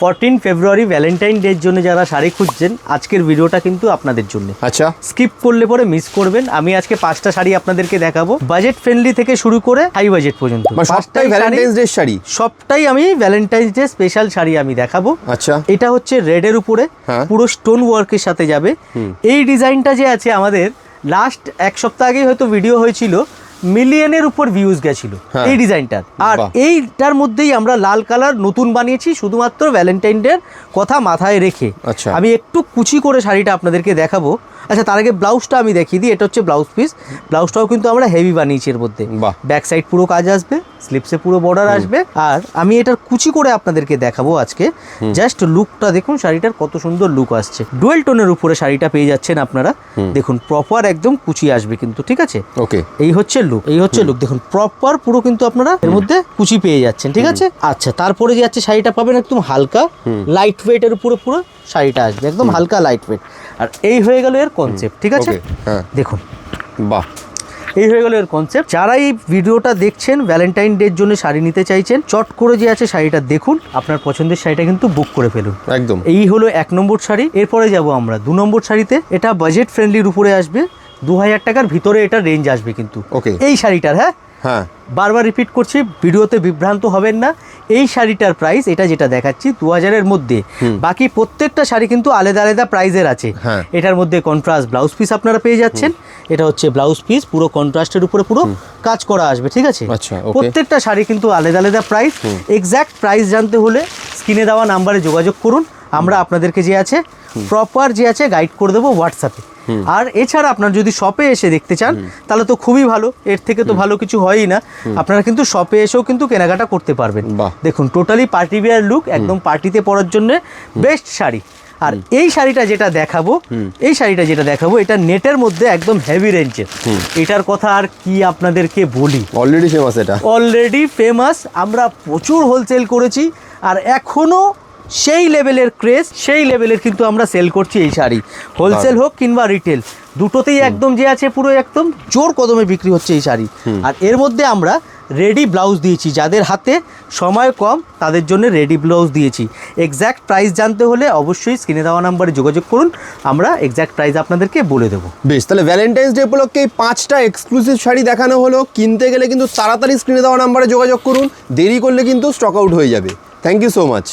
14 ফেব্রুয়ারি Valentine ডের জন্য যারা শাড়ি খুঁজছেন আজকের ভিডিওটা কিন্তু আপনাদের জন্য। আচ্ছা, স্কিপ করলে পরে মিস করবেন। আমি আজকে 5টা শাড়ি আপনাদেরকে দেখাবো, বাজেট ফ্রেন্ডলি থেকে শুরু করে হাই বাজেট পর্যন্ত। সবটাই ভ্যালেন্টাইন্স ডে শাড়ি, সবটাই আমি ভ্যালেন্টাইন্স ডে স্পেশাল শাড়ি আমি দেখাবো। আচ্ছা, এটা হচ্ছে রেডের উপরে পুরো স্টোন ওয়ার্কের সাথে যাবে। এই ডিজাইনটা যে আছে আমাদের লাস্ট এক সপ্তাহ আগেই হয়তো ভিডিও হয়েছিল, মিলিয়নের উপর ভিউজ গেছিল এই ডিজাইনটার। আর এইটার মধ্যেই আমরা লাল কালার নতুন বানিয়েছি শুধুমাত্র ভ্যালেন্টাইন ডের কথা মাথায় রেখে। আচ্ছা, আমি একটু কুচি করে শাড়িটা আপনাদেরকে দেখাবো। আচ্ছা, তার আগে ব্লাউজটা আমি দেখিয়ে দিই। এটা হচ্ছে ব্লাউজ পিস। ব্লাউজটাও কিন্তু আমরা হেভি বানিয়েছি। এর মধ্যে ব্যাক সাইড পুরো কাজ আসবে, স্লিপসে পুরো বর্ডার আসবে। আর আমি এটার কুচি করে আপনাদেরকে দেখাবো আজকে। জাস্ট লুকটা দেখুন, শাড়িটার কত সুন্দর লুক আসছে। ডুয়েল টোনের উপরে শাড়িটা পেয়ে যাচ্ছেন আপনারা। দেখুন প্রপার একদম কুচি আসবে কিন্তু, ঠিক আছে? ওকে, এই হচ্ছে লুক, এই হচ্ছে লুক। দেখুন প্রপার পুরো কিন্তু আপনারা এর মধ্যে কুচি পেয়ে যাচ্ছেন, ঠিক আছে? আচ্ছা, তারপরে যে আছে শাড়িটা পাবেন একদম হালকা লাইট ওয়েটের উপরে পুরো শাড়িটা আসবে, একদম হালকা লাইট ওয়েট। আর এই হয়ে গেল এর কনসেপ্ট, ঠিক আছে? দেখুন, বাহ, এই হয়ে গেল এর কনসেপ্ট। যারা এই ভিডিওটা দেখছেন ভ্যালেন্টাইন ডের জন্য শাড়ি নিতে চাইছেন, চট করে যে আছে শাড়িটা দেখুন, আপনার পছন্দের শাড়িটা কিন্তু বুক করে ফেলুন একদম। এই হলো 1 নম্বর শাড়ি। এরপরে যাব আমরা 2 নম্বর শাড়িতে। এটা বাজেট ফ্রেন্ডলির উপরে আসবে, 2000 টাকার ভিতরে এটা রেঞ্জ আসবে কিন্তু এই শাড়িটার। হ্যাঁ, বারবার রিপিট করছি, ভিডিওতে বিভ্রান্ত হবেন না। এই শাড়িটার প্রাইস, এটা যেটা দেখাচ্ছি 2000-এর মধ্যে। বাকি প্রত্যেকটা শাড়ি কিন্তু আলাদা আলাদা প্রাইজের আছে। এটার মধ্যে কন্ট্রাস্ট ব্লাউজ পিস আপনারা পেয়ে যাচ্ছেন। এটা হচ্ছে ব্লাউজ পিস, পুরো কন্ট্রাস্টের উপরে পুরো কাজ করা আসবে, ঠিক আছে? প্রত্যেকটা শাড়ি কিন্তু আলাদা আলাদা প্রাইস। এক্স্যাক্ট প্রাইস জানতে হলে স্ক্রিনে দেওয়া নাম্বারে যোগাযোগ করুন। আমরা আপনাদেরকে যে আছে প্রপার যে আছে গাইড করে দেবো হোয়াটসঅ্যাপে। আর এছাড়া আপনার যদি শপে এসে দেখতে চান তাহলে তো খুবই ভালো, এর থেকে তো ভালো কিছু হয়ই না। আপনারা কিন্তু শপে এসেও কিন্তু কেনাকাটা করতে পারবেন। দেখুন টোটালি পার্টি ওয়্যার লুক, একদম পার্টিতে পরার জন্য বেস্ট শাড়ি। আর এই শাড়িটা যেটা দেখাবো, এই শাড়িটা যেটা দেখাবো, এটা নেটের মধ্যে একদম হেভি রেঞ্জের। এটার কথা আর কি আপনাদেরকে বলি, অলরেডি ফেমাস। এটা অলরেডি ফেমাস। আমরা প্রচুর হোলসেল করেছি আর এখনো সেই লেভেলের ক্রেজ, সেই লেভেলের কিন্তু আমরা সেল করছি এই শাড়ি। হোলসেল হোক কিংবা রিটেল, দুটোতেই একদম যে আছে পুরো একদম জোর কদমে বিক্রি হচ্ছে এই শাড়ি। আর এর মধ্যে আমরা রেডি ব্লাউজ দিয়েছি, যাদের হাতে সময় কম তাদের জন্য রেডি ব্লাউজ দিয়েছি। এক্স্যাক্ট প্রাইস জানতে হলে অবশ্যই স্ক্রিনে দেওয়া নাম্বারে যোগাযোগ করুন, আমরা এক্স্যাক্ট প্রাইস আপনাদেরকে বলে দেবো। বেশ, তাহলে ভ্যালেন্টাইন্স ডে উপলক্ষে 5টা এক্সক্লুসিভ শাড়ি দেখানো হলো। কিনতে গেলে কিন্তু তাড়াতাড়ি স্ক্রিনে দেওয়া নাম্বারে যোগাযোগ করুন, দেরি করলে কিন্তু স্টক আউট হয়ে যাবে। Thank you so much.